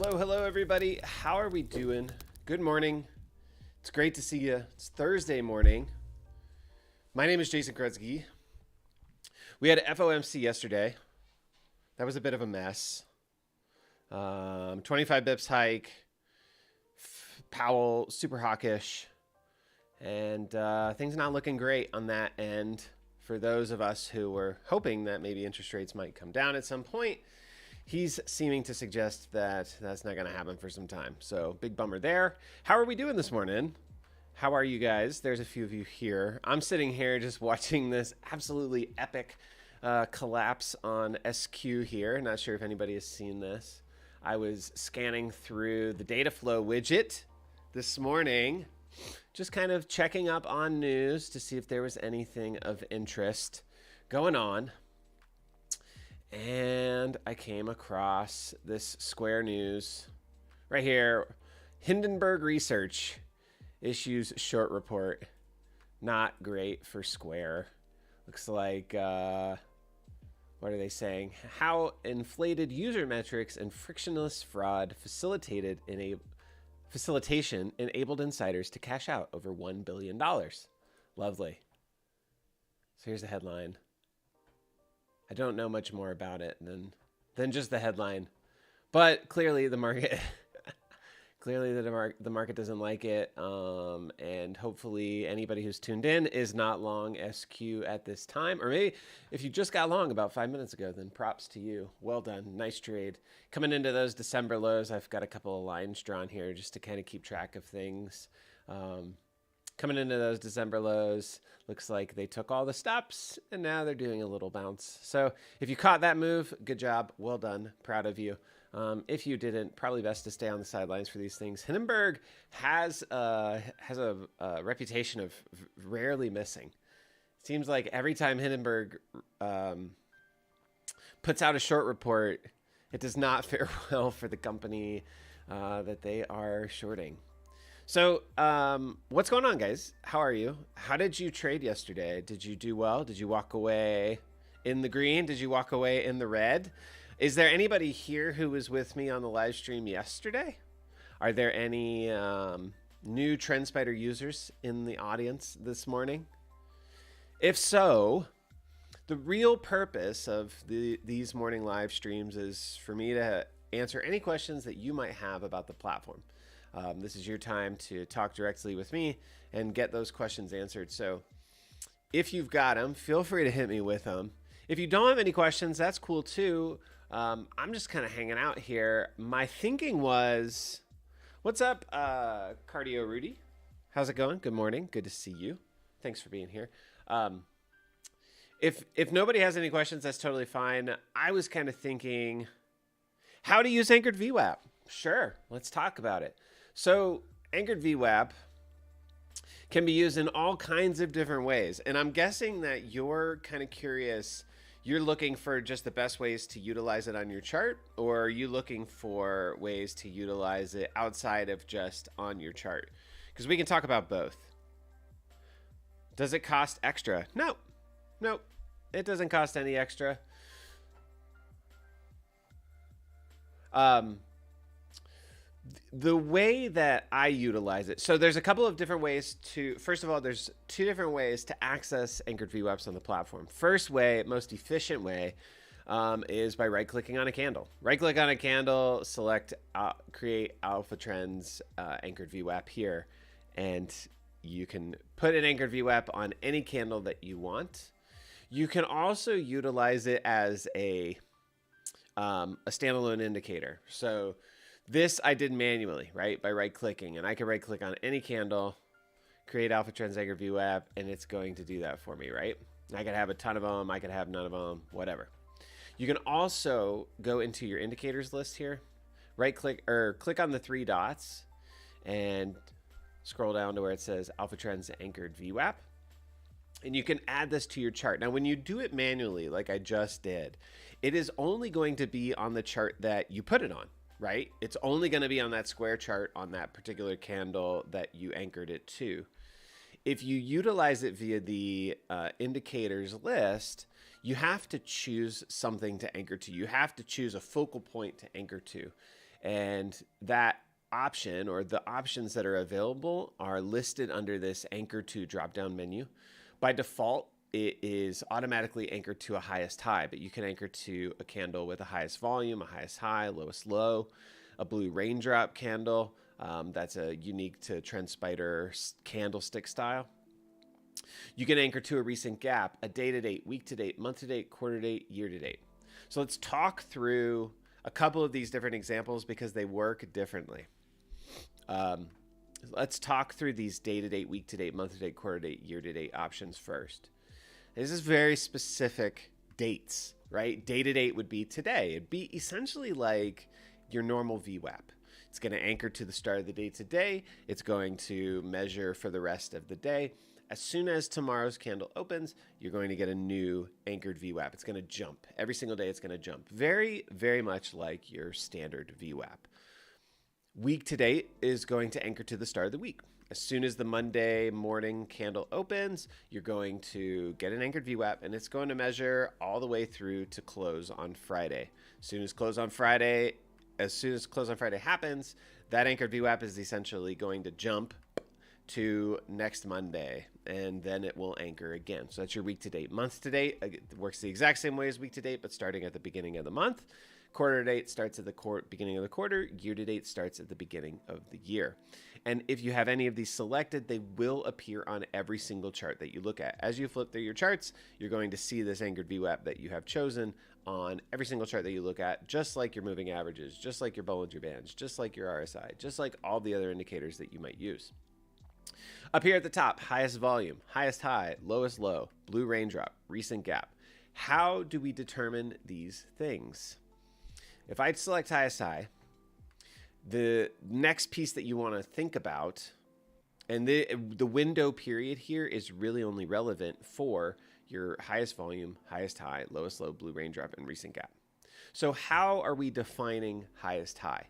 Hello, everybody. How are we doing? Good morning. It's great to see you. It's Thursday morning. My name is Jason Krutzky. We had FOMC yesterday. That was a bit of a mess. 25 bips hike. Powell super hawkish. And things not looking great on that end for those of us who were hoping that maybe interest rates might come down at some point. He's seeming to suggest that that's not going to happen for some time. So big bummer there. How are we doing this morning? How are you guys? There's a few of you here. I'm sitting here just watching this absolutely epic collapse on SQ here. Not sure if anybody has seen this. I was scanning through the data flow widget this morning, just kind of checking up on news to see if there was anything of interest going on. And I came across this Square News right here. Hindenburg Research issues short report. Not great for Square. Looks like, what are they saying? How inflated user metrics and frictionless fraud facilitation enabled insiders to cash out over $1 billion. Lovely. So here's the headline. I don't know much more about it than just the headline, but clearly the market, the market doesn't like it, and hopefully anybody who's tuned in is not long SQ at this time, or maybe if you just got long about 5 minutes ago, then props to you. Well done, nice trade. Coming into those December lows, I've got a couple of lines drawn here just to kind of keep track of things. Coming into those December lows, looks like they took all the stops and now they're doing a little bounce. So if you caught that move, good job. Well done. Proud of you. If you didn't, probably best to stay on the sidelines for these things. Hindenburg has a reputation of rarely missing. It seems like every time Hindenburg puts out a short report, it does not fare well for the company that they are shorting. So what's going on, guys? How are you? How did you trade yesterday? Did you do well? Did you walk away in the green? Did you walk away in the red? Is there anybody here who was with me on the live stream yesterday? Are there any new TrendSpider users in the audience this morning? If so, the real purpose of these morning live streams is for me to answer any questions that you might have about the platform. This is your time to talk directly with me and get those questions answered. So if you've got them, feel free to hit me with them. If you don't have any questions, that's cool too. I'm just kind of hanging out here. My thinking was, what's up, Cardio Rudy? How's it going? Good morning. Good to see you. Thanks for being here. If nobody has any questions, that's totally fine. I was kind of thinking, how to use anchored VWAP. Sure, let's talk about it. So anchored VWAP can be used in all kinds of different ways. And I'm guessing that you're kind of curious, you're looking for just the best ways to utilize it on your chart, or are you looking for ways to utilize it outside of just on your chart? Because we can talk about both. Does it cost extra? No, it doesn't cost any extra. The way that I utilize it, so there's a couple of different ways to, first of all, there's two different ways to access anchored VWAPs on the platform. First way, most efficient way, is by right-clicking on a candle. Right-click on a candle, select create alpha trends anchored VWAP here, and you can put an anchored VWAP on any candle that you want. You can also utilize it as a standalone indicator. So this I did manually, right? By right-clicking, and I can right-click on any candle, create alpha trends anchored VWAP, and it's going to do that for me, right? I could have a ton of them, I could have none of them, whatever. You can also go into your indicators list here, right-click or click on the three dots, and scroll down to where it says alpha trends anchored VWAP, and you can add this to your chart. Now, when you do it manually, like I just did, it is only going to be on the chart that you put it on. Right? It's only going to be on that square chart on that particular candle that you anchored it to. If you utilize it via the indicators list, you have to choose something to anchor to. You have to choose a focal point to anchor to. And that option, or the options that are available, are listed under this anchor to drop down menu. By default, it is automatically anchored to a highest high, but you can anchor to a candle with a highest volume, a highest high, lowest low, a blue raindrop candle. That's a unique to TrendSpider candlestick style. You can anchor to a recent gap, a day to date, week to date, month to date, quarter to date, year to date. So let's talk through a couple of these different examples because they work differently. Let's talk through these day to date, week to date, month to date, quarter to date, year to date options first. This is very specific dates, right? Day to date would be today. It'd be essentially like your normal VWAP. It's going to anchor to the start of the day today. It's going to measure for the rest of the day. As soon as tomorrow's candle opens, you're going to get a new anchored VWAP. It's going to jump. Every single day it's going to jump. Very, very much like your standard VWAP. Week to date is going to anchor to the start of the week. As soon as the Monday morning candle opens, you're going to get an anchored VWAP, and it's going to measure all the way through to close on Friday. As soon as close on Friday happens, that anchored VWAP is essentially going to jump to next Monday, and then it will anchor again. So that's your week to date. Month to date, it works the exact same way as week to date, but starting at the beginning of the month. Quarter to date starts at the beginning of the quarter. Year to date starts at the beginning of the year. And if you have any of these selected, they will appear on every single chart that you look at. As you flip through your charts, you're going to see this anchored VWAP that you have chosen on every single chart that you look at, just like your moving averages, just like your Bollinger Bands, just like your RSI, just like all the other indicators that you might use. Up here at the top, highest volume, highest high, lowest low, blue raindrop, recent gap. How do we determine these things? If I select highest high, the next piece that you want to think about, and the window period here is really only relevant for your highest volume, highest high, lowest low, blue raindrop, and recent gap. So how are we defining highest high?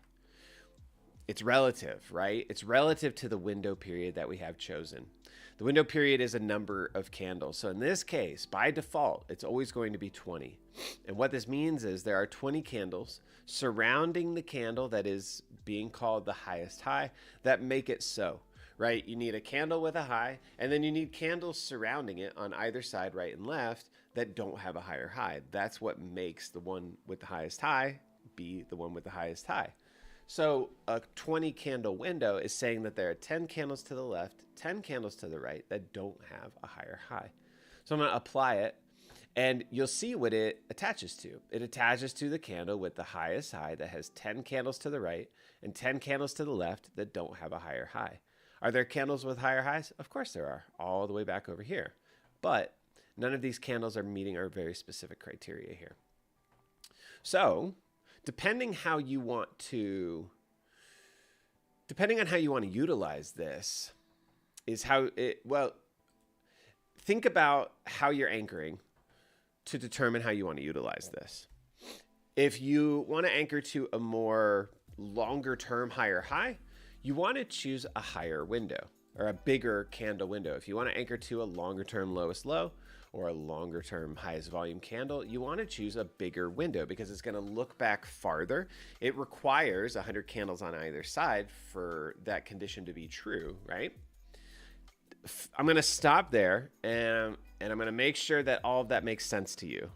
It's relative, right? It's relative to the window period that we have chosen. The window period is a number of candles. So in this case, by default, it's always going to be 20. And what this means is there are 20 candles surrounding the candle that is being called the highest high that make it so, right? You need a candle with a high, and then you need candles surrounding it on either side, right and left, that don't have a higher high. That's what makes the one with the highest high be the one with the highest high. So a 20 candle window is saying that there are 10 candles to the left, 10 candles to the right that don't have a higher high. So I'm going to apply it, and you'll see what it attaches to. It attaches to the candle with the highest high that has 10 candles to the right and 10 candles to the left that don't have a higher high. Are there candles with higher highs? Of course there are, all the way back over here. But none of these candles are meeting our very specific criteria here. So depending on how you want to utilize this is how it, well, think about how you're anchoring to determine how you want to utilize this. If you want to anchor to a more longer term higher high, you want to choose a higher window or a bigger candle window. If you want to anchor to a longer term lowest low or a longer term highest volume candle, you want to choose a bigger window because it's going to look back farther. It requires 100 candles on either side for that condition to be true, right? I'm going to stop there and I'm going to make sure that all of that makes sense to you.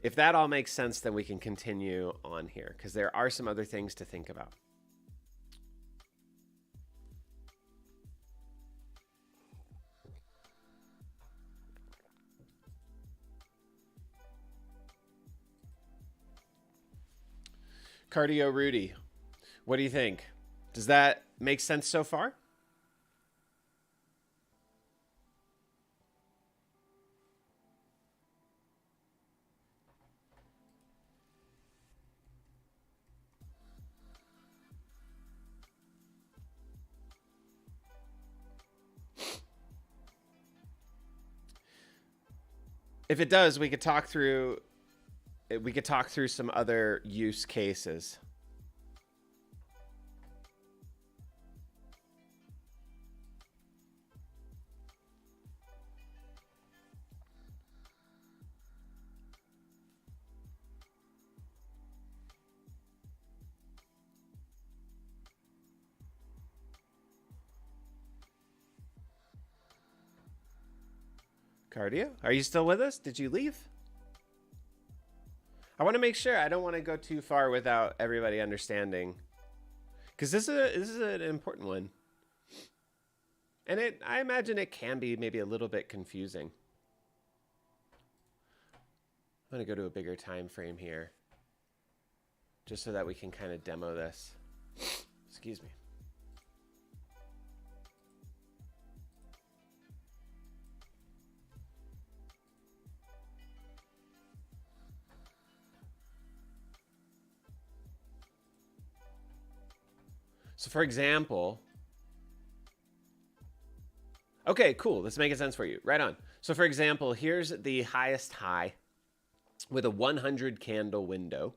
If that all makes sense, then we can continue on here because there are some other things to think about. Cardio Rudy, what do you think? Does that make sense so far? If it does, we could talk through some other use cases. Cardio, are you still with us? Did you leave? I want to make sure. I don't want to go too far without everybody understanding, because this is an important one, and I imagine it can be maybe a little bit confusing. I'm going to go to a bigger time frame here, just so that we can kind of demo this. Excuse me. So for example, okay, cool. This is making sense for you. Right on. So for example, here's the highest high with a 100 candle window,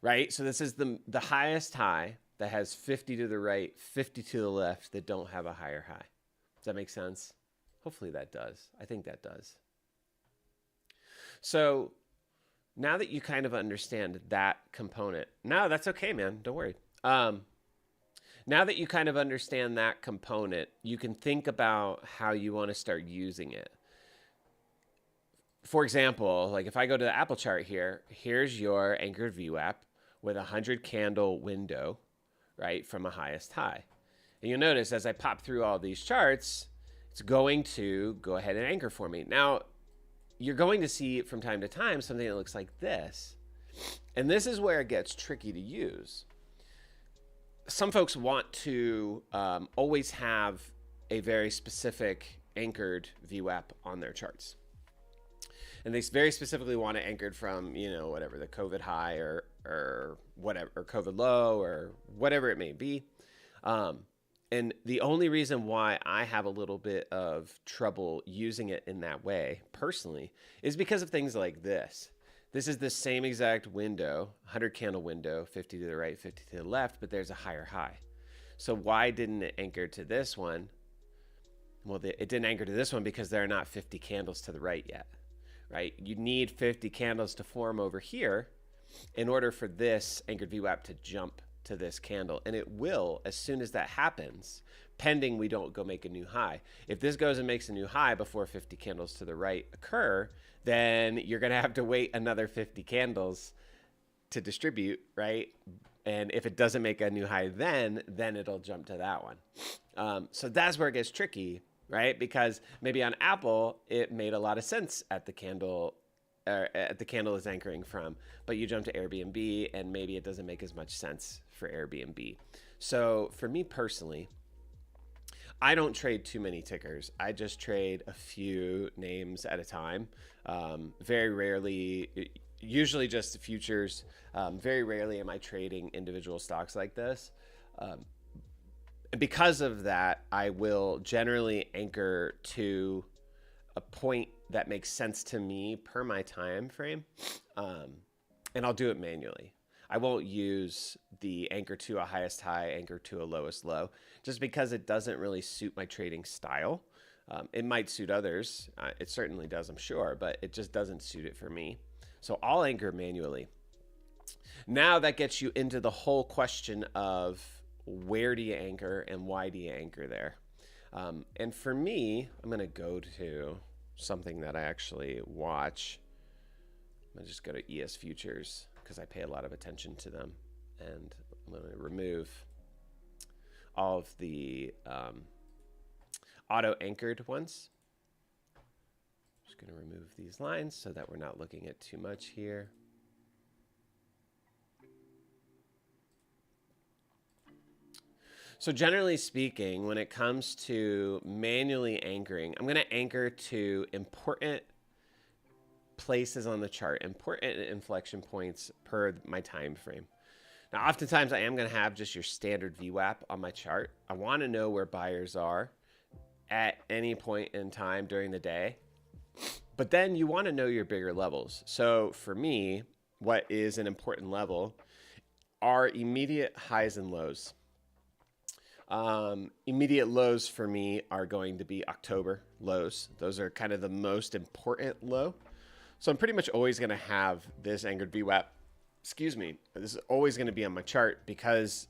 right? So this is the highest high that has 50 to the right, 50 to the left that don't have a higher high. Does that make sense? Hopefully that does. I think that does. So now that you kind of understand that component, no, that's okay, man. Don't worry. Now that you kind of understand that component, you can think about how you want to start using it. For example, like if I go to the Apple chart here, here's your anchored VWAP with a 100 candle window, right, from a highest high. And you'll notice as I pop through all these charts, it's going to go ahead and anchor for me. Now, you're going to see from time to time something that looks like this. And this is where it gets tricky to use. Some folks want to always have a very specific anchored VWAP on their charts. And they very specifically want it anchored from, you know, whatever, the COVID high or whatever, or COVID low or whatever it may be. And the only reason why I have a little bit of trouble using it in that way, personally, is because of things like this. This is the same exact window, 100 candle window, 50 to the right, 50 to the left, but there's a higher high. So why didn't it anchor to this one? Well, it didn't anchor to this one because there are not 50 candles to the right yet, right? You need 50 candles to form over here in order for this anchored VWAP to jump to this candle. And it will as soon as that happens, pending we don't go make a new high. If this goes and makes a new high before 50 candles to the right occur, then you're going to have to wait another 50 candles to distribute, right? And if it doesn't make a new high, then it'll jump to that one. So that's where it gets tricky, right? Because maybe on Apple, it made a lot of sense at the candle is anchoring from, but you jump to Airbnb and maybe it doesn't make as much sense for Airbnb. So for me personally, I don't trade too many tickers. I just trade a few names at a time. Very rarely, usually just futures. Very rarely am I trading individual stocks like this. And because of that, I will generally anchor to a point that makes sense to me per my time frame. And I'll do it manually. I won't use the anchor to a highest high, anchor to a lowest low, just because it doesn't really suit my trading style. It might suit others. It certainly does, I'm sure, but it just doesn't suit it for me. So I'll anchor manually. Now that gets you into the whole question of where do you anchor and why do you anchor there? And for me, I'm going to go to something that I actually watch. I'm going to just go to ES Futures because I pay a lot of attention to them. And I'm going to remove all of the auto-anchored ones. Just going to remove these lines so that we're not looking at too much here. So generally speaking, when it comes to manually anchoring, I'm going to anchor to important places on the chart, important inflection points per my time frame. Now, oftentimes I am going to have just your standard VWAP on my chart. I want to know where buyers are at any point in time during the day. But then you want to know your bigger levels. So for me, what is an important level are immediate highs and lows. Immediate lows for me are going to be October lows. Those are kind of the most important low. So I'm pretty much always going to have this anchored VWAP. Excuse me. This is always going to be on my chart because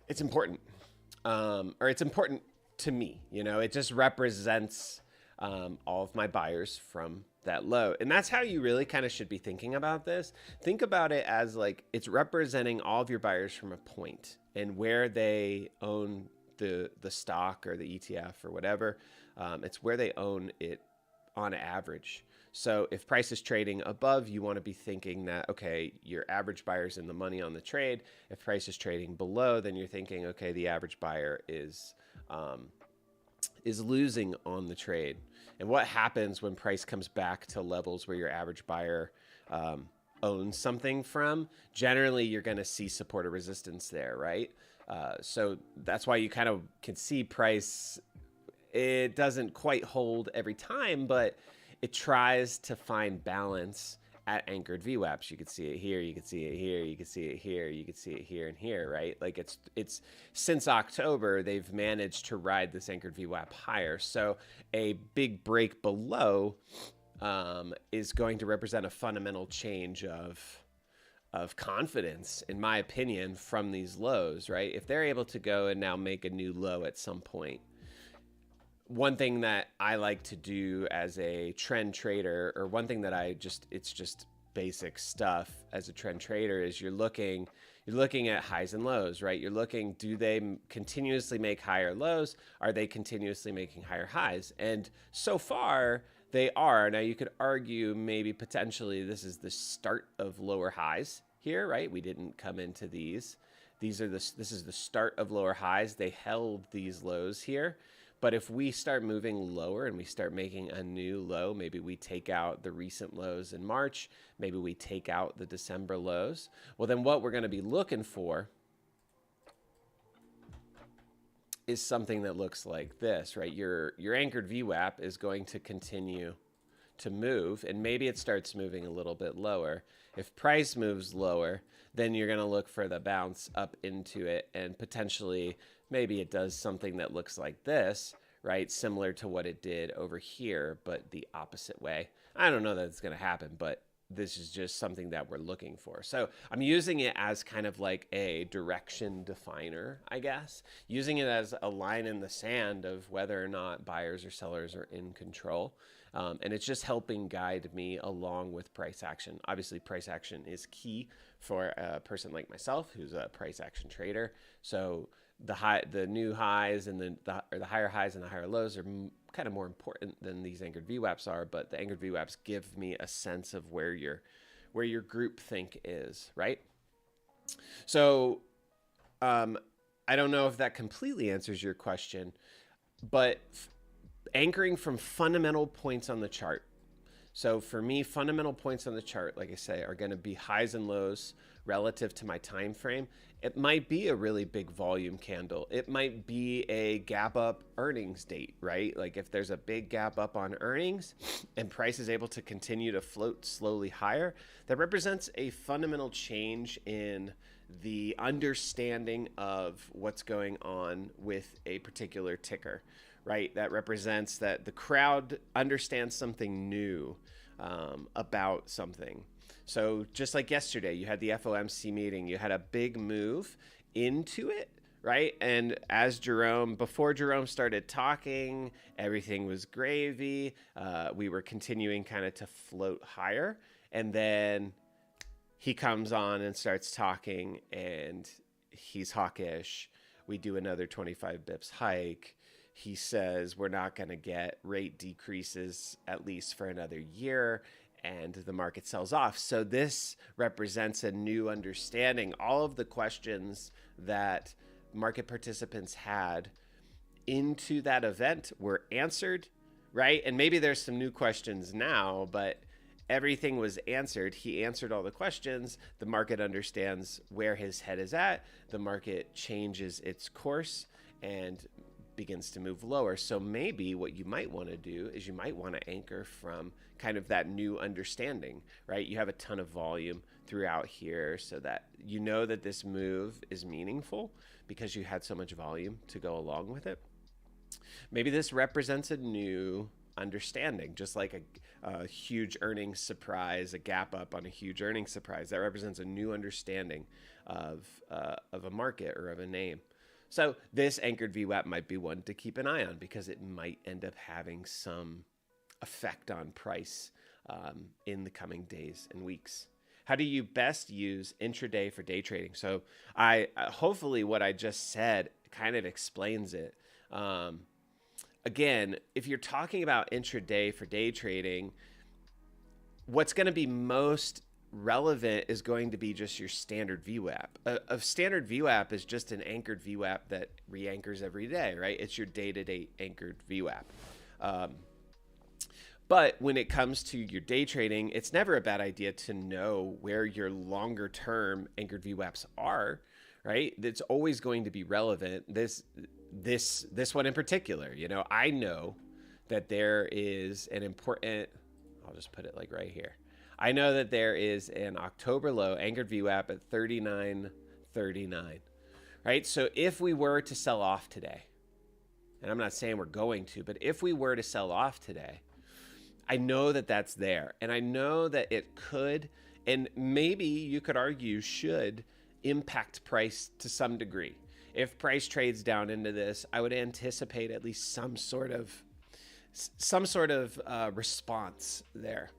it's important. Or it's important to me. You know, it just represents all of my buyers from that low. And that's how you really kind of should be thinking about this. Think about it as like it's representing all of your buyers from a point and where they own the stock or the ETF or whatever. It's where they own it on average. So if price is trading above, you want to be thinking that, okay, your average buyer's in the money on the trade. If price is trading below, then you're thinking, okay, the average buyer is losing on the trade. And what happens when price comes back to levels where your average buyer owns something from? Generally, you're going to see support or resistance there, right? So that's why you kind of can see price. It doesn't quite hold every time, but it tries to find balance at anchored VWAPs. You can see it here, you can see it here, you can see it here, you can see it here and here, right? Like it's since October, they've managed to ride this anchored VWAP higher. So a big break below is going to represent a fundamental change of confidence, in my opinion, from these lows, right? If they're able to go and now make a new low at some point, one thing that I like to do as a trend trader, or one thing that it's just basic stuff as a trend trader, is you're looking at highs and lows, right? You're looking, do they continuously make higher lows? Are they continuously making higher highs? And so far they are. Now you could argue maybe potentially this is the start of lower highs here, right? We didn't come into these. This is the start of lower highs. They held these lows here. But if we start moving lower and we start making a new low, maybe we take out the recent lows in March, maybe we take out the December lows, well, then what we're going to be looking for is something that looks like this, right? Your anchored VWAP is going to continue to move, and maybe it starts moving a little bit lower. If price moves lower, then you're going to look for the bounce up into it, and potentially maybe it does something that looks like this, right? Similar to what it did over here, but the opposite way. I don't know that it's going to happen, but this is just something that we're looking for. So I'm using it as kind of like a direction definer, I guess, using it as a line in the sand of whether or not buyers or sellers are in control. And it's just helping guide me along with price action. Obviously, price action is key for a person like myself who's a price action trader. So the new highs and the higher highs and the higher lows are kind of more important than these anchored VWAPs are, but the anchored VWAPs give me a sense of where your group think is, right? So I don't know if that completely answers your question, but anchoring from fundamental points on the chart. So for me, fundamental points on the chart, like I say, are going to be highs and lows relative to my time frame. It might be a really big volume candle. It might be a gap up earnings date, right? Like if there's a big gap up on earnings and price is able to continue to float slowly higher, that represents a fundamental change in the understanding of what's going on with a particular ticker, right? That represents that the crowd understands something new about something. So just like yesterday, you had the FOMC meeting, you had a big move into it, right? And before Jerome started talking, everything was gravy. We were continuing kind of to float higher. And then he comes on and starts talking and he's hawkish. We do another 25 bips hike. He says we're not going to get rate decreases at least for another year, and the market sells off. So this represents a new understanding. All of the questions that market participants had into that event were answered, right? And maybe there's some new questions now, but everything was answered. He answered all the questions. The market understands where his head is at. The market changes its course and begins to move lower. So maybe what you might want to do is you might want to anchor from kind of that new understanding, right? You have a ton of volume throughout here so that you know that this move is meaningful because you had so much volume to go along with it. Maybe this represents a new understanding, just like a huge earnings surprise, a gap up on a huge earnings surprise. That represents a new understanding of a market or of a name. So this anchored VWAP might be one to keep an eye on because it might end up having some effect on price in the coming days and weeks. How do you best use intraday for day trading? So I hopefully what I just said kind of explains it. Again, if you're talking about intraday for day trading, what's going to be most relevant is going to be just your standard VWAP. A standard VWAP is just an anchored VWAP that re-anchors every day, right? It's your day-to-day anchored VWAP. But when it comes to your day trading, it's never a bad idea to know where your longer term anchored VWAPs are, right? It's always going to be relevant. This one in particular, I know that there is an important, I'll just put it like right here. I know that there is an October low anchored VWAP at 39.39, right? So if we were to sell off today, and I'm not saying we're going to, but if we were to sell off today, I know that that's there. And I know that it could, and maybe you could argue should, impact price to some degree. If price trades down into this, I would anticipate at least some sort of response there.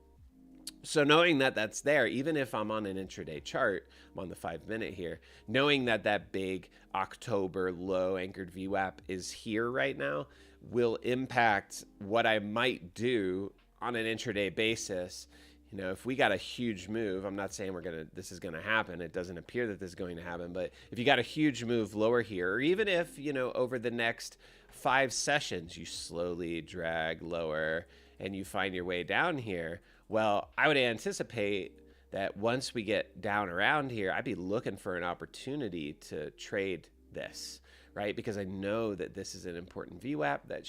So knowing that that's there, even if I'm on an intraday chart, I'm on the 5-minute here, knowing that that big October low anchored VWAP is here right now will impact what I might do on an intraday basis. If we got a huge move, I'm not saying this is going to happen. It doesn't appear that this is going to happen. But if you got a huge move lower here, or even if, over the next 5 sessions, you slowly drag lower and you find your way down here, well, I would anticipate that once we get down around here, I'd be looking for an opportunity to trade this, right? Because I know that this is an important VWAP that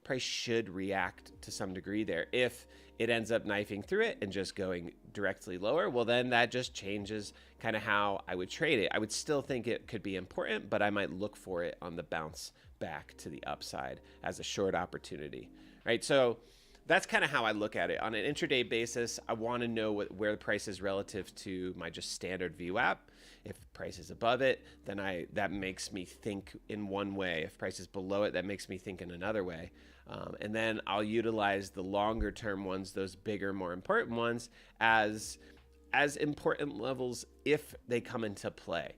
price should react to some degree there. If it ends up knifing through it and just going directly lower, well, then that just changes kind of how I would trade it. I would still think it could be important, but I might look for it on the bounce back to the upside as a short opportunity, right? So that's kind of how I look at it. On an intraday basis, I want to know where the price is relative to my just standard VWAP. If price is above it, then that makes me think in one way. If price is below it, that makes me think in another way. And then I'll utilize the longer term ones, those bigger, more important ones, as important levels if they come into play.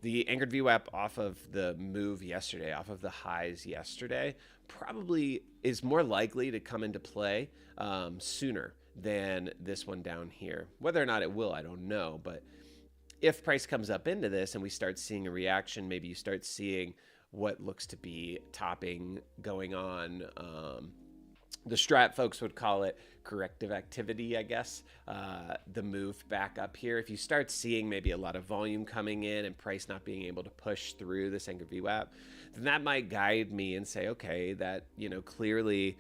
The anchored VWAP off of the move yesterday, off of the highs yesterday, probably is more likely to come into play sooner than this one down here. Whether or not it will, I don't know. But if price comes up into this and we start seeing a reaction, maybe you start seeing what looks to be topping going on. The strat folks would call it corrective activity, I guess. The move back up here. If you start seeing maybe a lot of volume coming in and price not being able to push through this anchor VWAP, then that might guide me and say, okay, that, clearly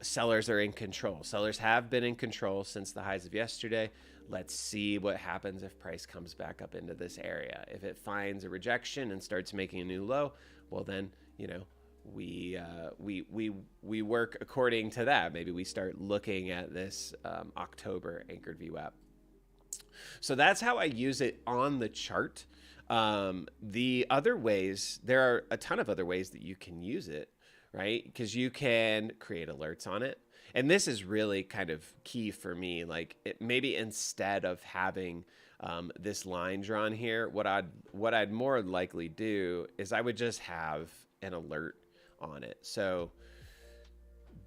sellers are in control. Sellers have been in control since the highs of yesterday. Let's see what happens if price comes back up into this area. If it finds a rejection and starts making a new low, well then, we work according to that. Maybe we start looking at this October anchored VWAP. So that's how I use it on the chart. The other ways, there are a ton of other ways that you can use it, right? Because you can create alerts on it. And this is really kind of key for me. Like maybe instead of having this line drawn here, what I'd more likely do is I would just have an alert on it. So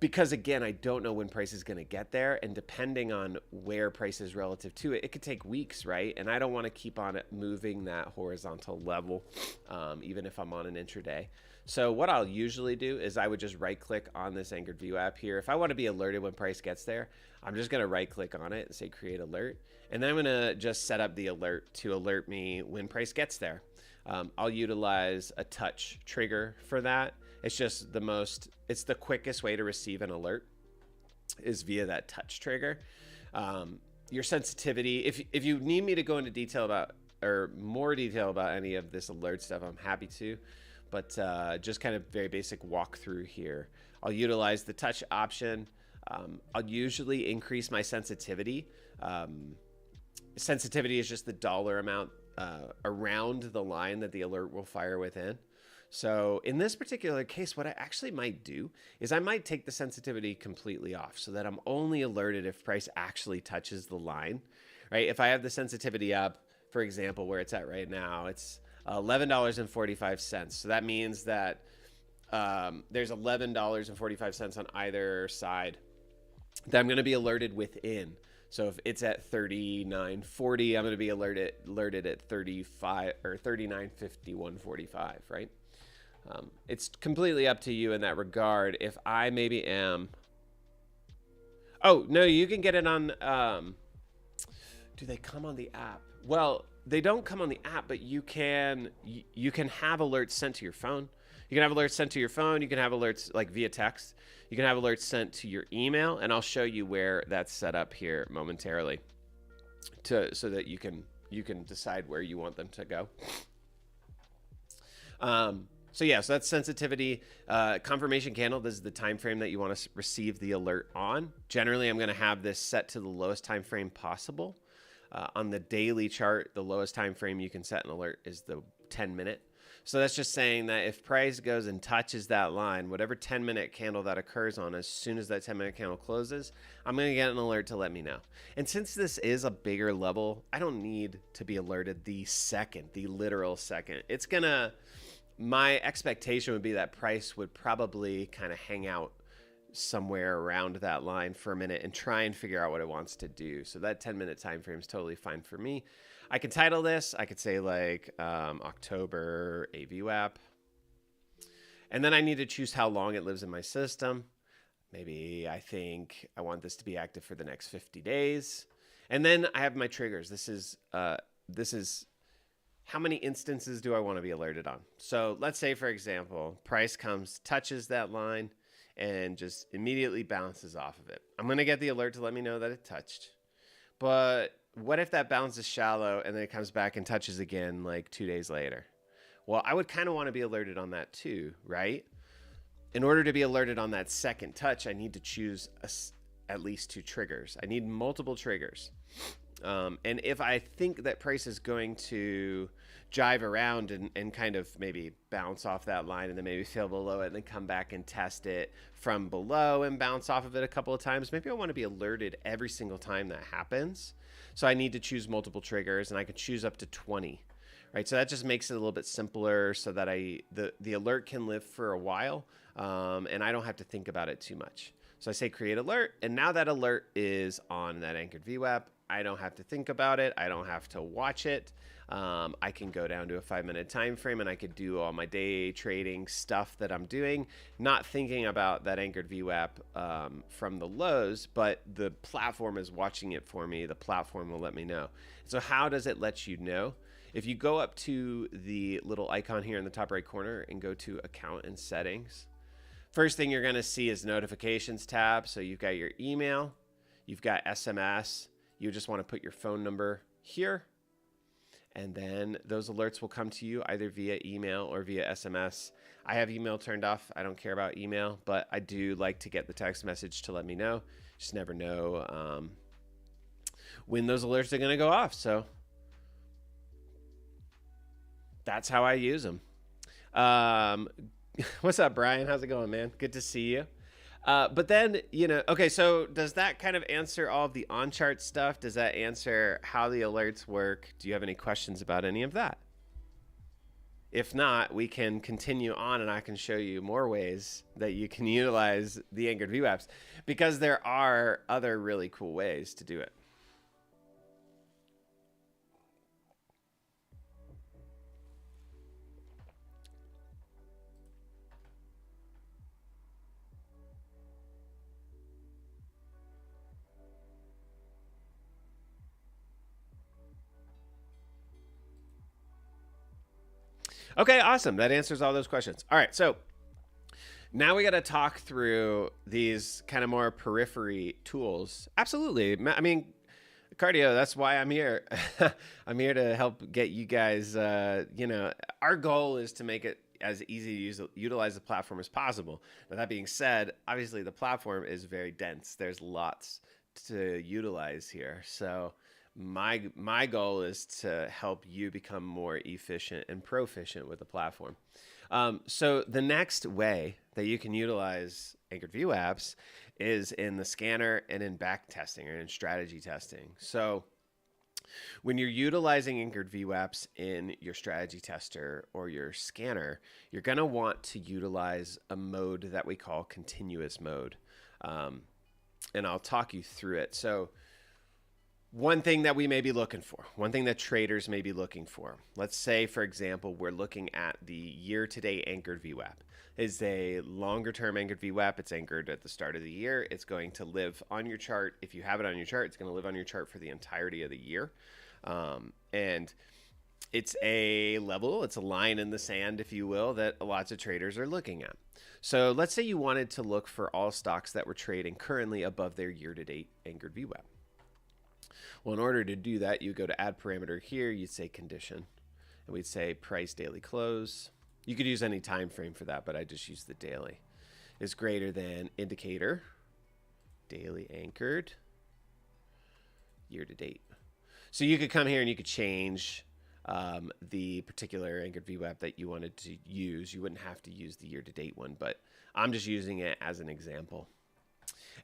because again, I don't know when price is going to get there, and depending on where price is relative to it, it could take weeks, right? And I don't want to keep on it moving that horizontal level, even if I'm on an intraday. So what I'll usually do is I would just right click on this anchored VWAP here. If I want to be alerted when price gets there, I'm just going to right click on it and say create alert. And then I'm going to just set up the alert to alert me when price gets there. I'll utilize a touch trigger for that. It's just it's the quickest way to receive an alert is via that touch trigger. Your sensitivity, if you need me to go into detail about, or more detail about any of this alert stuff, I'm happy to. But just kind of very basic walkthrough here. I'll utilize the touch option. I'll usually increase my sensitivity. Sensitivity is just the dollar amount around the line that the alert will fire within. So in this particular case, what I actually might do is I might take the sensitivity completely off so that I'm only alerted if price actually touches the line, right? If I have the sensitivity up, for example, where it's at right now, it's $11.45. So that means that there's $11.45 on either side that I'm going to be alerted within. So if it's at 39.40, I'm going to be alerted at 35 or 39.51.45, right? It's completely up to you in that regard. If I maybe am, oh no, you can get it on. Do they come on the app? Well, they don't come on the app, but you can have alerts sent to your phone. You can have alerts sent to your phone. You can have alerts like via text. You can have alerts sent to your email, and I'll show you where that's set up here momentarily, so that you can decide where you want them to go. So yeah, so that's sensitivity. Confirmation candle, this is the time frame that you want to receive the alert on. Generally, I'm going to have this set to the lowest time frame possible. On the daily chart, the lowest time frame you can set an alert is the 10-minute. So that's just saying that if price goes and touches that line, whatever 10-minute candle that occurs on, as soon as that 10-minute candle closes, I'm going to get an alert to let me know. And since this is a bigger level, I don't need to be alerted the literal second. It's going to... My expectation would be that price would probably kind of hang out somewhere around that line for a minute and try and figure out what it wants to do. So that 10-minute time frame is totally fine for me. I could title this. I could say like October AVWAP. And then I need to choose how long it lives in my system. Maybe I think I want this to be active for the next 50 days. And then I have my triggers. This is how many instances do I want to be alerted on? So let's say, for example, price comes, touches that line, and just immediately bounces off of it. I'm going to get the alert to let me know that it touched. But what if that bounce is shallow and then it comes back and touches again like 2 days later? Well, I would kind of want to be alerted on that too, right? In order to be alerted on that second touch, I need to choose at least 2 triggers. I need multiple triggers. And if I think that price is going to jive around and kind of maybe bounce off that line and then maybe fail below it and then come back and test it from below and bounce off of it a couple of times, maybe I want to be alerted every single time that happens. So I need to choose multiple triggers, and I can choose up to 20, right? So that just makes it a little bit simpler so that the alert can live for a while, and I don't have to think about it too much. So I say create alert, and now that alert is on that anchored VWAP. I don't have to think about it. I don't have to watch it. I can go down to a 5-minute time frame, and I could do all my day trading stuff that I'm doing, not thinking about that anchored VWAP from the lows, but the platform is watching it for me. The platform will let me know. So how does it let you know? If you go up to the little icon here in the top right corner and go to account and settings, first thing you're going to see is notifications tab. So you've got your email, you've got SMS. You just want to put your phone number here, and then those alerts will come to you either via email or via SMS. I have email turned off. I don't care about email, but I do like to get the text message to let me know. Just never know when those alerts are going to go off. So that's how I use them. What's up, Brian? How's it going, man? Good to see you. But then, okay, so does that kind of answer all of the on-chart stuff? Does that answer how the alerts work? Do you have any questions about any of that? If not, we can continue on, and I can show you more ways that you can utilize the anchored VWAPs, because there are other really cool ways to do it. Okay, awesome. That answers all those questions. All right, so now we got to talk through these kind of more periphery tools. Absolutely. I mean, cardio, that's why I'm here. I'm here to help get you guys, our goal is to make it as easy to utilize the platform as possible. Now, that being said, obviously the platform is very dense. There's lots to utilize here. So my goal is to help you become more efficient and proficient with the platform. So the next way that you can utilize anchored VWAPs is in the scanner and in back testing or in strategy testing. So when you're utilizing anchored VWAPs in your strategy tester or your scanner, you're going to want to utilize a mode that we call continuous mode. And I'll talk you through it. So one thing that we may be looking for, one thing that traders may be looking for, let's say, for example, we're looking at the year-to-date anchored VWAP. It's a longer-term anchored VWAP. It's anchored at the start of the year. It's going to live on your chart. If you have it on your chart, it's going to live on your chart for the entirety of the year. And it's a level, it's a line in the sand, if you will, that lots of traders are looking at. So let's say you wanted to look for all stocks that were trading currently above their year-to-date anchored VWAP. Well, in order to do that, you go to add parameter here, you'd say condition, and we'd say price daily close. You could use any time frame for that, but I just use the daily. Is greater than indicator, daily anchored, year to date. So you could come here and you could change the particular anchored VWAP that you wanted to use. You wouldn't have to use the year to date one, but I'm just using it as an example.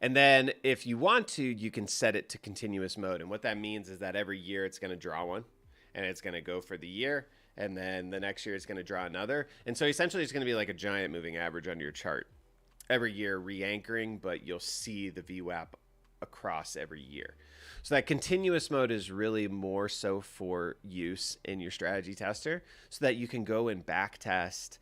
And then if you want to, you can set it to continuous mode. And what that means is that every year it's going to draw one and it's going to go for the year. And then the next year it's going to draw another. And so essentially it's going to be like a giant moving average on your chart. Every year re-anchoring, but you'll see the VWAP across every year. So that continuous mode is really more so for use in your strategy tester so that you can go and back test.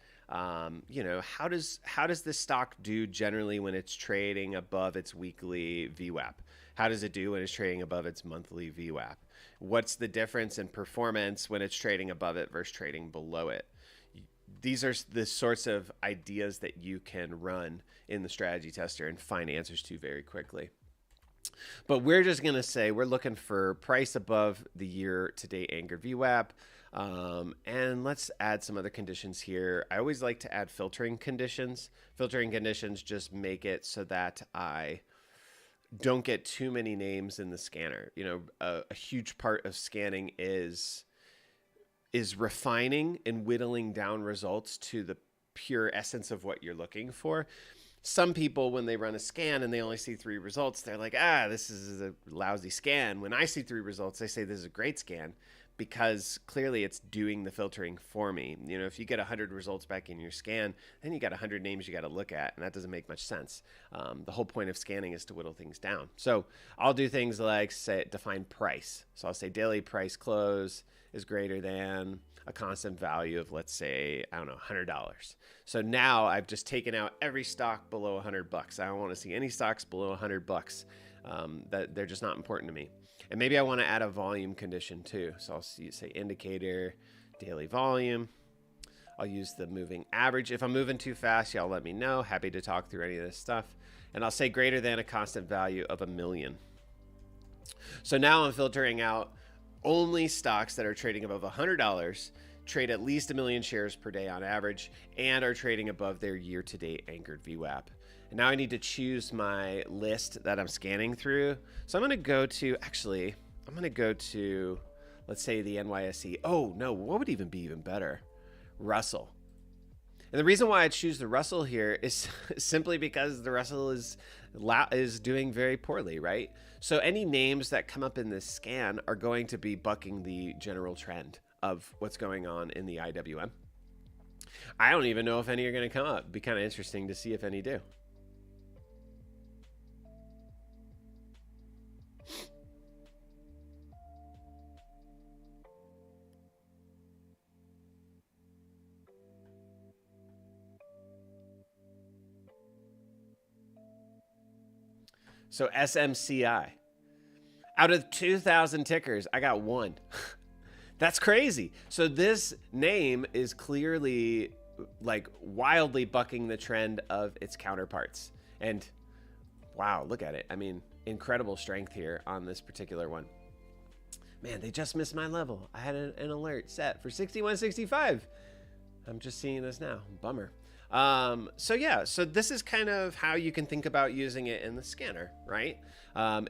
You know, how does this stock do generally when it's trading above its weekly VWAP? How does it do when it's trading above its monthly VWAP? What's the difference in performance when it's trading above it versus trading below it? These are the sorts of ideas that you can run in the strategy tester and find answers to very quickly. But we're just going to say we're looking for price above the year-to-date anchored VWAP. And let's add some other conditions here. I always like to add filtering conditions. Filtering conditions just make it so that I don't get too many names in the scanner. You know, a huge part of scanning is refining and whittling down results to the pure essence of what you're looking for. Some people, when they run a scan and they only see 3 results, they're like, this is a lousy scan. When I see 3 results, I say this is a great scan because clearly it's doing the filtering for me. You know, if you get 100 results back in your scan, then you got 100 names you got to look at, and that doesn't make much sense. The whole point of scanning is to whittle things down. So I'll do things like define price. So I'll say daily price close is greater than a constant value of, let's say, I don't know, $100. So now I've just taken out every stock below $100. I don't want to see any stocks below $100. That they're just not important to me. And maybe I want to add a volume condition too. So I'll say indicator, daily volume. I'll use the moving average. If I'm moving too fast, y'all let me know. Happy to talk through any of this stuff. And I'll say greater than a constant value of 1,000,000. So now I'm filtering out only stocks that are trading above $100, trade at least 1,000,000 shares per day on average, and are trading above their year-to-date anchored VWAP. And now I need to choose my list that I'm scanning through. So I'm going to go to, let's say, the NYSE. Oh, no, what would even be even better? Russell. And the reason why I choose the Russell here is simply because the Russell is doing very poorly, right? So any names that come up in this scan are going to be bucking the general trend of what's going on in the IWM. I don't even know if any are going to come up. It'd be kind of interesting to see if any do. So SMCI. Out of 2,000 tickers, I got 1. That's crazy. So this name is clearly like wildly bucking the trend of its counterparts. And wow, look at it. I mean, incredible strength here on this particular one. Man, they just missed my level. I had an alert set for 61.65. I'm just seeing this now. Bummer. So yeah, so this is kind of how you can think about using it in the scanner, right?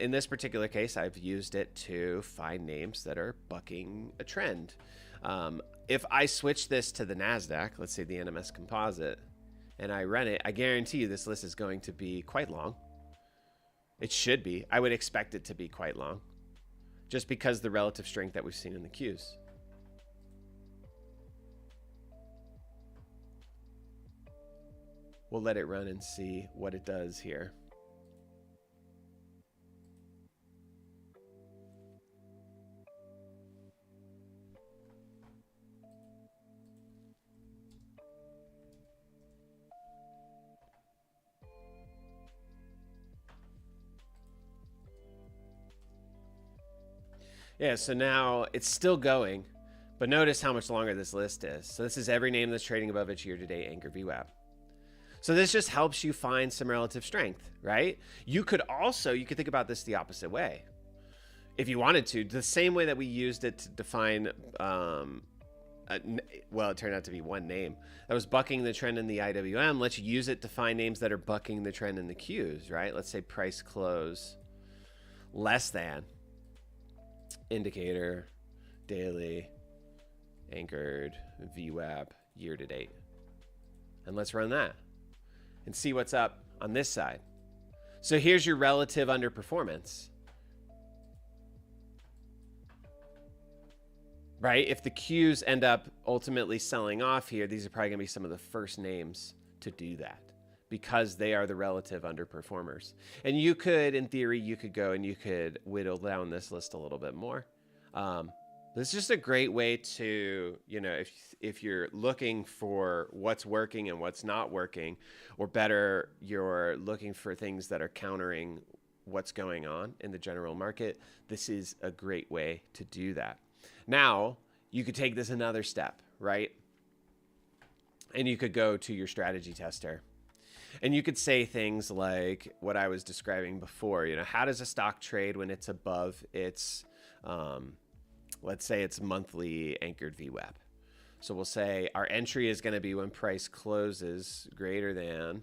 In this particular case, I've used it to find names that are bucking a trend. If I switch this to the NASDAQ, let's say the NMS composite, and I run it, I guarantee you this list is going to be quite long. It should be. I would expect it to be quite long, just because the relative strength that we've seen in the Qs. We'll let it run and see what it does here. Yeah, so now it's still going, but notice how much longer this list is. So this is every name that's trading above its year-to-date anchored VWAP. So this just helps you find some relative strength, right? You could think about this the opposite way. If you wanted to, the same way that we used it to define, well, it turned out to be one name that was bucking the trend in the IWM. Let's use it to find names that are bucking the trend in the Qs, right? Let's say price close less than indicator, daily, anchored, VWAP, year to date. And let's run that and see what's up on this side. So here's your relative underperformance. Right? If the Qs end up ultimately selling off here, these are probably going to be some of the first names to do that because they are the relative underperformers. And you could, in theory, you could go and you could whittle down this list a little bit more. This is just a great way to, you know, if you're looking for what's working and what's not working, or better, you're looking for things that are countering what's going on in the general market, this is a great way to do that. Now, you could take this another step, right? And you could go to your strategy tester. And you could say things like what I was describing before. You know, how does a stock trade when it's above its, let's say it's monthly anchored VWAP? So we'll say our entry is going to be when price closes greater than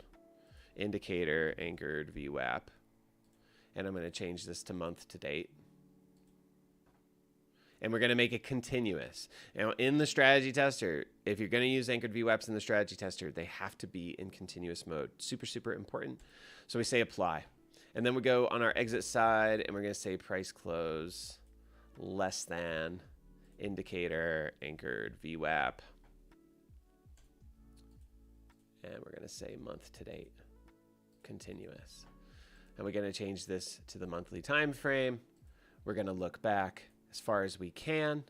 indicator anchored VWAP. And I'm going to change this to month to date. And we're going to make it continuous. Now, in the strategy tester, if you're going to use anchored VWAPs in the strategy tester, they have to be in continuous mode. Super, super important. So we say apply. And then we go on our exit side, and we're going to say price close less than indicator anchored VWAP. And we're going to say month to date, continuous. And we're going to change this to the monthly time frame. We're going to look back as far as we can.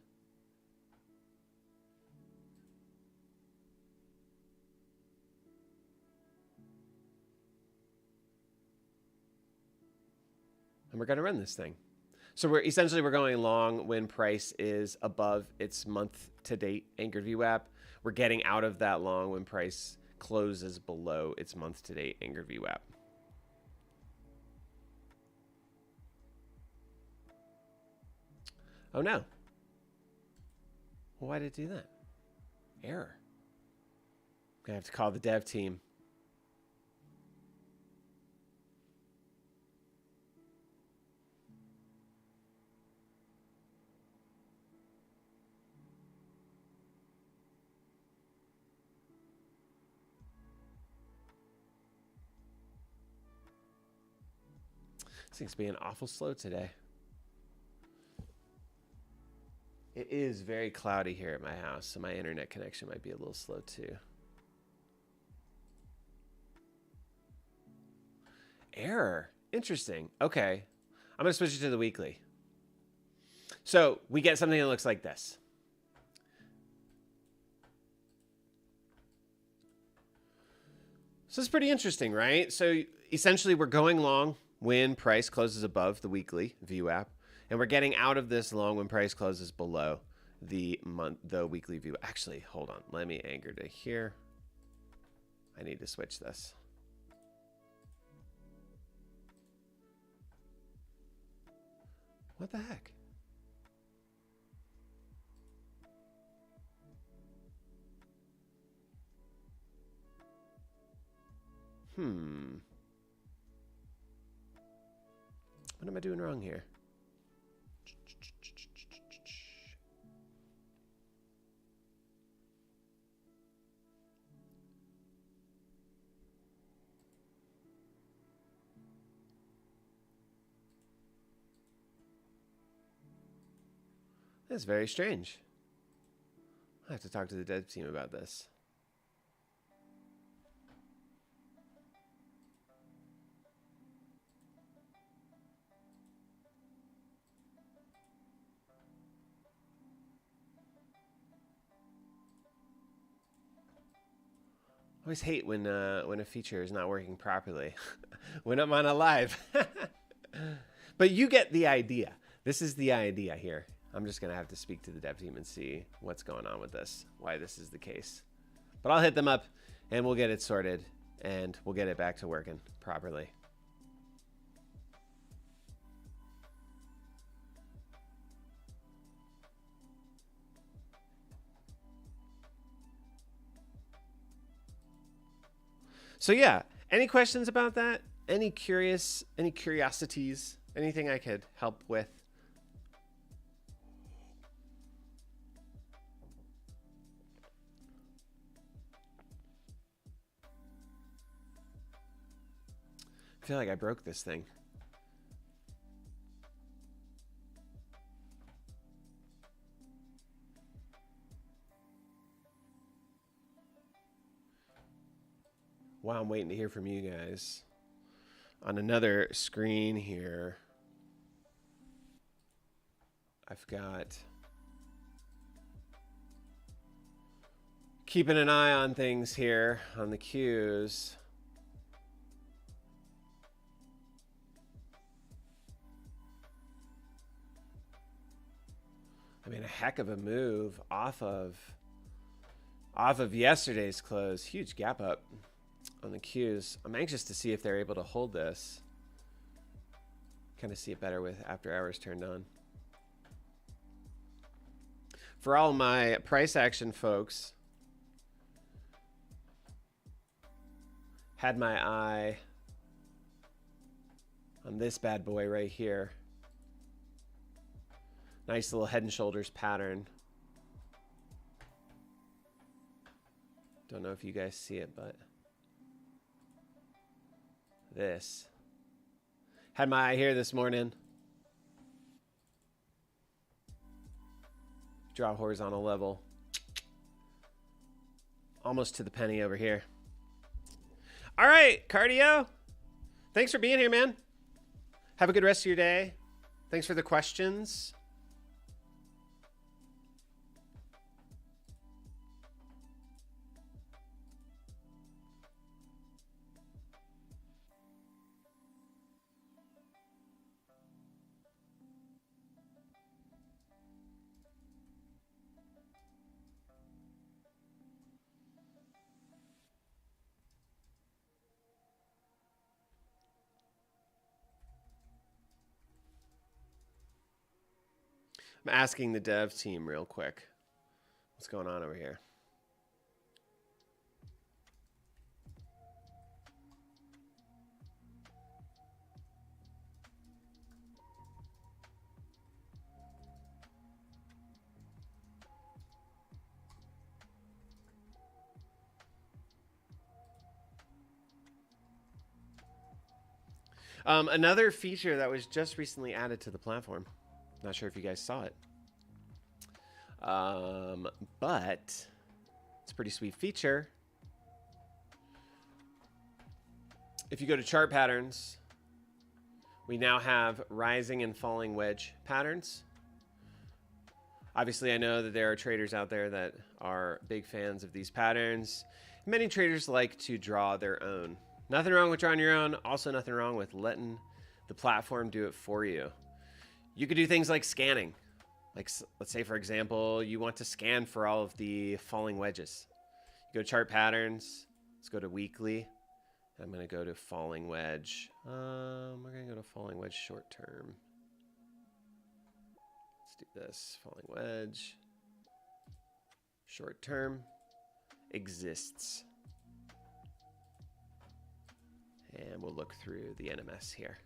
And we're going to run this thing. So we're going long when price is above its month to date anchored VWAP. We're getting out of that long when price closes below its month to date anchored VWAP. Oh no. Well, why did it do that? Error. I'm gonna have to call the dev team. This thing's being awful slow today. It is very cloudy here at my house, so my internet connection might be a little slow too. Error. Interesting. Okay. I'm going to switch it to the weekly. So we get something that looks like this. So it's pretty interesting, right? So essentially we're going long when price closes above the weekly VWAP. And we're getting out of this long when price closes below the weekly view. Actually, hold on. Let me anchor to here. I need to switch this. What the heck? What am I doing wrong here? That's very strange. I have to talk to the dev team about this. I always hate when a feature is not working properly when I'm on a live. But you get the idea. This is the idea here. I'm just going to have to speak to the dev team and see what's going on with this, why this is the case. But I'll hit them up and we'll get it sorted and we'll get it back to working properly. So yeah, any questions about that? Any curiosities? Anything I could help with? I feel like I broke this thing. While I'm waiting to hear from you guys, on another screen here, I've got keeping an eye on things here on the queues. I mean, a heck of a move off of yesterday's close. Huge gap up on the queues. I'm anxious to see if they're able to hold this. Kind of see it better with after hours turned on. For all my price action folks, had my eye on this bad boy right here. Nice little head and shoulders pattern. Don't know if you guys see it, but this. Had my eye here this morning. Drop horizontal level. Almost to the penny over here. All right, Cardio. Thanks for being here, man. Have a good rest of your day. Thanks for the questions. I'm asking the dev team real quick. What's going on over here? Another feature that was just recently added to the platform. Not sure if you guys saw it. But it's a pretty sweet feature. If you go to chart patterns, we now have rising and falling wedge patterns. Obviously, I know that there are traders out there that are big fans of these patterns. Many traders like to draw their own. Nothing wrong with drawing your own. Also, nothing wrong with letting the platform do it for you. You could do things like scanning. Like, let's say, for example, you want to scan for all of the falling wedges. You go to chart patterns. Let's go to weekly. I'm going to go to falling wedge. We're going to go to falling wedge short term. Let's do this. Falling wedge. Short term. Exists. And we'll look through the NMS here.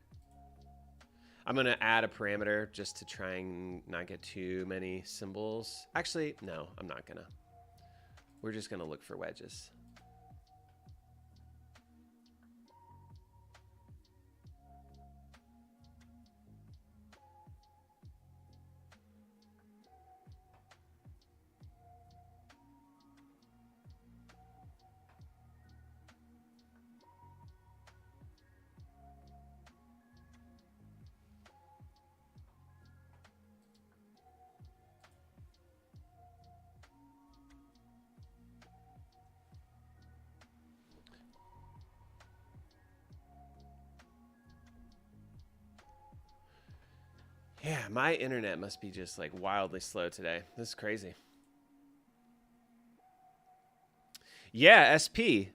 I'm going to add a parameter just to try and not get too many symbols. Actually, no, I'm not going to. We're just going to look for wedges. Yeah, my internet must be just like wildly slow today. This is crazy. Yeah, SP.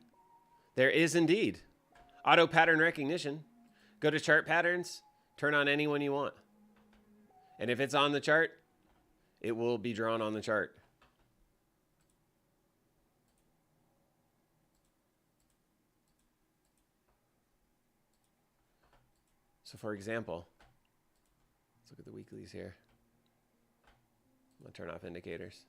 There is indeed. Auto pattern recognition. Go to chart patterns, turn on any one you want. And if it's on the chart, it will be drawn on the chart. So for example, let's look at the weeklies here. I'm gonna turn off indicators.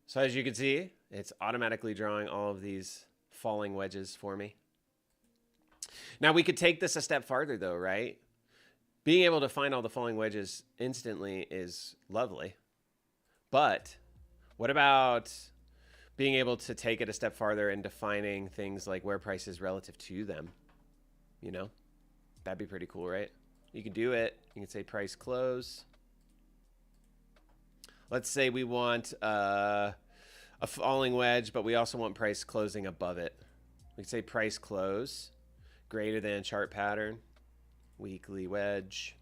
So as you can see, it's automatically drawing all of these falling wedges for me. Now we could take this a step farther though, right? Being able to find all the falling wedges instantly is lovely. But what about being able to take it a step farther and defining things like where price is relative to them? You know, that'd be pretty cool, right? You can do it. You can say price close. Let's say we want a falling wedge, but we also want price closing above it. We can say price close greater than chart pattern, weekly wedge,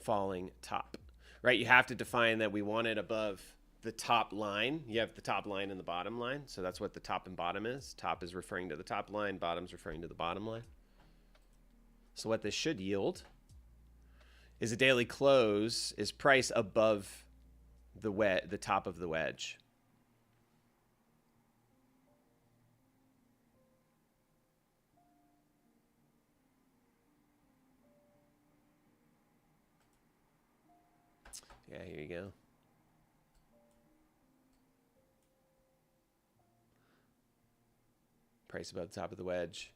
falling top, right? You have to define that we want it above the top line. You have the top line and the bottom line. So that's what the top and bottom is. Top is referring to the top line, bottom's referring to the bottom line. So what this should yield is a daily close is price above the top of the wedge. Yeah, here you go. Price above the top of the wedge.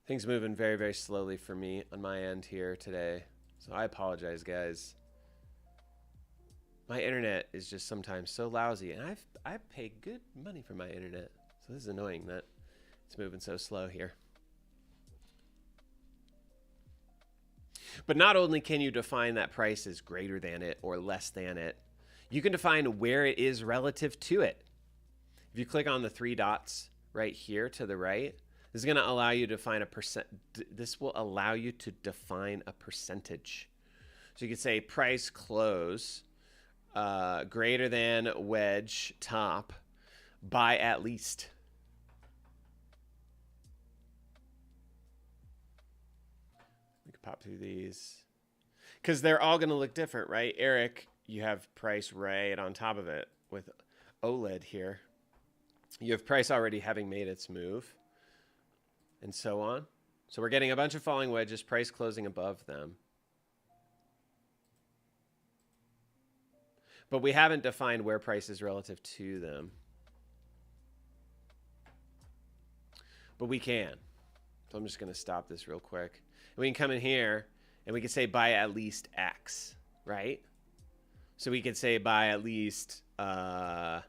Things moving very, very slowly for me on my end here today. So I apologize, guys. My internet is just sometimes so lousy, and I pay good money for my internet. So this is annoying that it's moving so slow here. But not only can you define that price is greater than it or less than it, you can define where it is relative to it. If you click on the three dots right here to the right, this is going to allow you to define a percent. This will allow you to define a percentage. So you could say price close greater than wedge top by at least. We could pop through these because they're all going to look different, right? Eric, you have price right on top of it with OLED here. You have price already having made its move and so on. So we're getting a bunch of falling wedges, price closing above them. But we haven't defined where price is relative to them. But we can. So I'm just going to stop this real quick. And we can come in here and we can say by at least X, right? So we could say by at least 1%.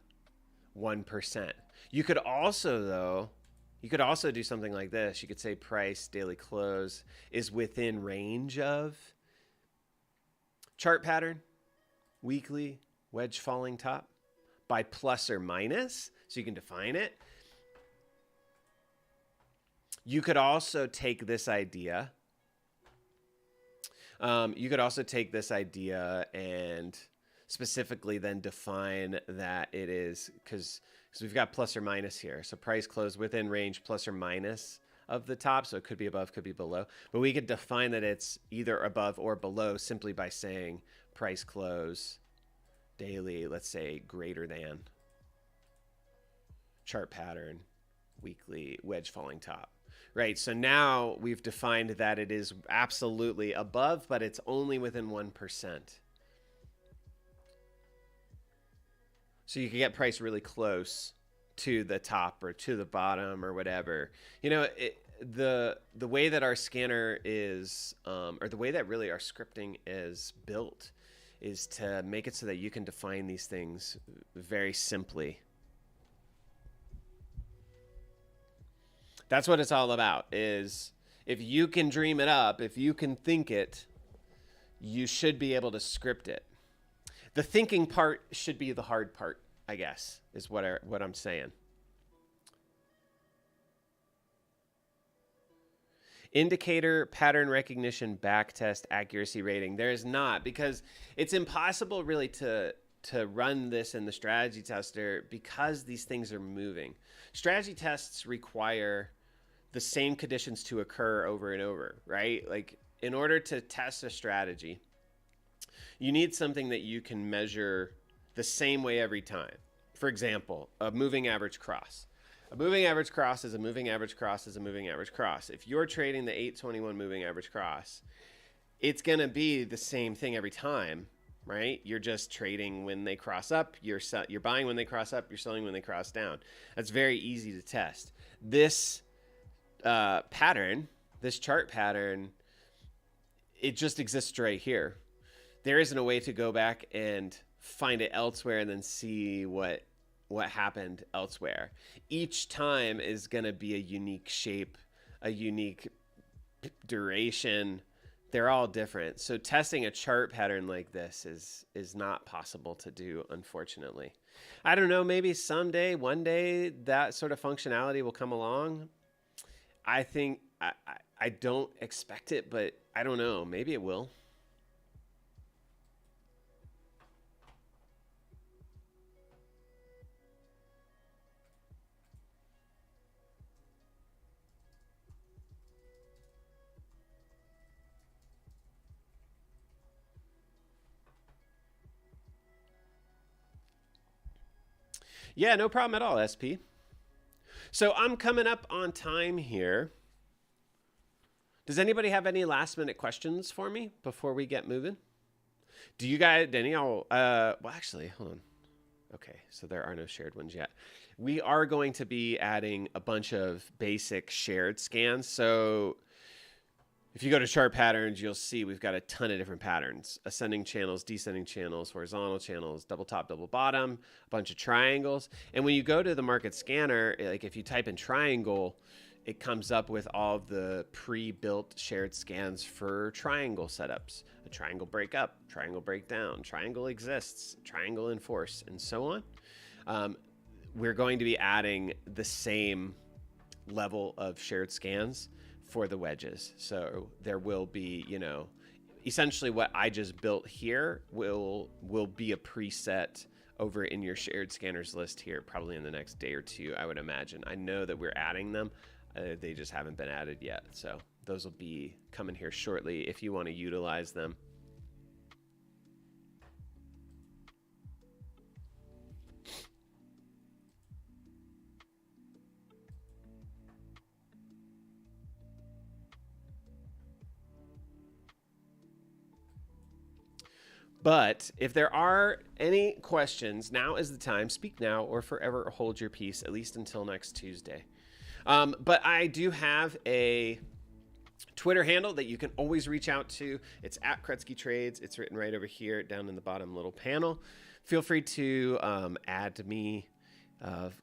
You could also, though, you could also do something like this. You could say price daily close is within range of chart pattern, weekly, wedge falling top by plus or minus. So you can define it. You could also take this idea. And specifically then define that it is because we've got plus or minus here. So price close within range plus or minus of the top. So it could be above, could be below. But we could define that it's either above or below simply by saying price close daily, let's say greater than chart pattern, weekly, wedge falling top. Right, so now we've defined that it is absolutely above, but it's only within 1%. So you can get price really close to the top or to the bottom or whatever. You know, the way that our scanner is, or the way that really our scripting is built is to make it so that you can define these things very simply. That's what it's all about, is if you can dream it up, if you can think it, you should be able to script it. The thinking part should be the hard part, I guess, is what I'm saying. indicator, pattern recognition, backtest, accuracy rating. There is not, because it's impossible really to run this in the strategy tester because these things are moving. Strategy tests require the same conditions to occur over and over, right? Like in order to test a strategy, you need something that you can measure the same way every time. For example, a moving average cross. A moving average cross is a moving average cross is a moving average cross. If you're trading the 821 moving average cross, it's going to be the same thing every time, right? You're just trading when they cross up, you're buying when they cross up, you're selling when they cross down. That's very easy to test. This pattern, this chart pattern, it just exists right here. There isn't a way to go back and find it elsewhere and then see what happened elsewhere. Each time is going to be a unique shape, a unique duration. They're all different. So testing a chart pattern like this is not possible to do, unfortunately. I don't know, maybe someday, one day, that sort of functionality will come along. I think, I don't expect it, but I don't know. Maybe it will. Yeah, no problem at all, SP. So I'm coming up on time here. Does anybody have any last minute questions for me before we get moving? Do you guys, well, actually, hold on. Okay, so there are no shared ones yet. We are going to be adding a bunch of basic shared scans. So if you go to chart patterns, you'll see we've got a ton of different patterns: ascending channels, descending channels, horizontal channels, double top, double bottom, a bunch of triangles. And when you go to the market scanner, like if you type in triangle, it comes up with all of the pre-built shared scans for triangle setups: a triangle breakup, triangle breakdown, triangle exists, triangle enforce, and so on. We're going to be adding the same level of shared scans for the wedges. So there will be, essentially what I just built here will be a preset over in your shared scanners list here, probably in the next day or two, I would imagine. I know that we're adding them. They just haven't been added yet. So those will be coming here shortly if you want to utilize them. But if there are any questions, now is the time. Speak now or forever hold your peace, at least until next Tuesday. But I do have a Twitter handle that you can always reach out to. It's at Krutzky Trades. It's written right over here down in the bottom little panel. Feel free to add me,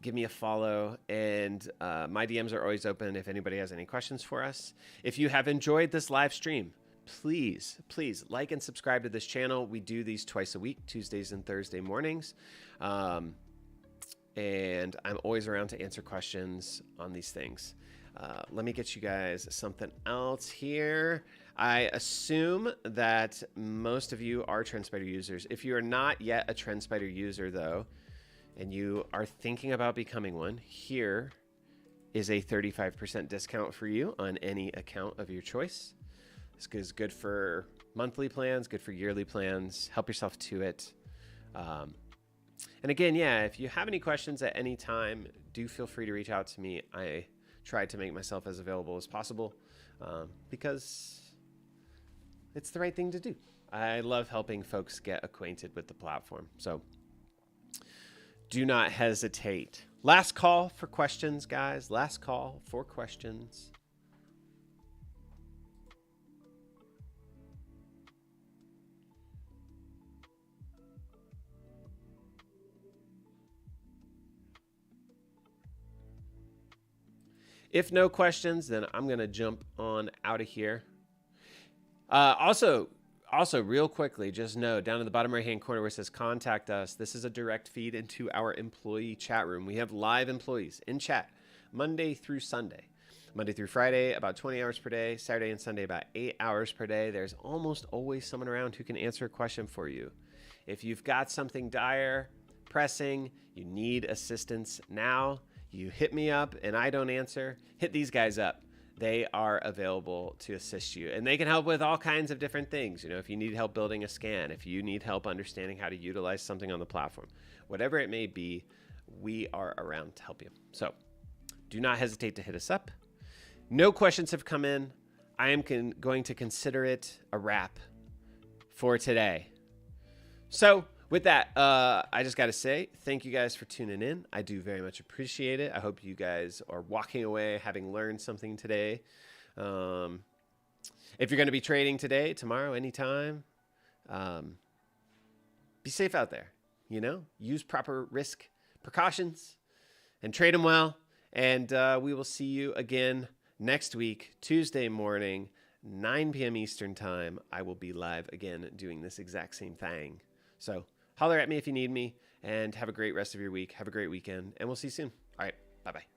give me a follow, and my DMs are always open if anybody has any questions for us. If you have enjoyed this live stream, please like and subscribe to this channel. We do these twice a week, Tuesdays and Thursday mornings. And I'm always around to answer questions on these things. Let me get you guys something else here. I assume that most of you are TrendSpider users. If you are not yet a TrendSpider user, though, and you are thinking about becoming one, here is a 35% discount for you on any account of your choice. This is good for monthly plans, good for yearly plans. Help yourself to it. And again, yeah, if you have any questions at any time, do feel free to reach out to me. I try to make myself as available as possible because it's the right thing to do. I love helping folks get acquainted with the platform. So do not hesitate. Last call for questions, guys. Last call for questions. If no questions, then I'm going to jump on out of here. Also, real quickly, just know down in the bottom right-hand corner where it says contact us, this is a direct feed into our employee chat room. We have live employees in chat Monday through Sunday. Monday through Friday, about 20 hours per day. Saturday and Sunday, about 8 hours per day. There's almost always someone around who can answer a question for you. If you've got something dire, pressing, you need assistance now, you hit me up and I don't answer, hit these guys up. They are available to assist you, and they can help with all kinds of different things. You know, if you need help building a scan, if you need help understanding how to utilize something on the platform, whatever it may be, we are around to help you. So do not hesitate to hit us up. No questions have come in. I am going to consider it a wrap for today. So with that, I just got to say thank you guys for tuning in. I do very much appreciate it. I hope you guys are walking away having learned something today. If you're going to be trading today, tomorrow, anytime, be safe out there. You know, use proper risk precautions and trade them well. And we will see you again next week, Tuesday morning, 9 p.m. Eastern time. I will be live again doing this exact same thing. So holler at me if you need me, and have a great rest of your week. Have a great weekend, and we'll see you soon. All right, bye-bye.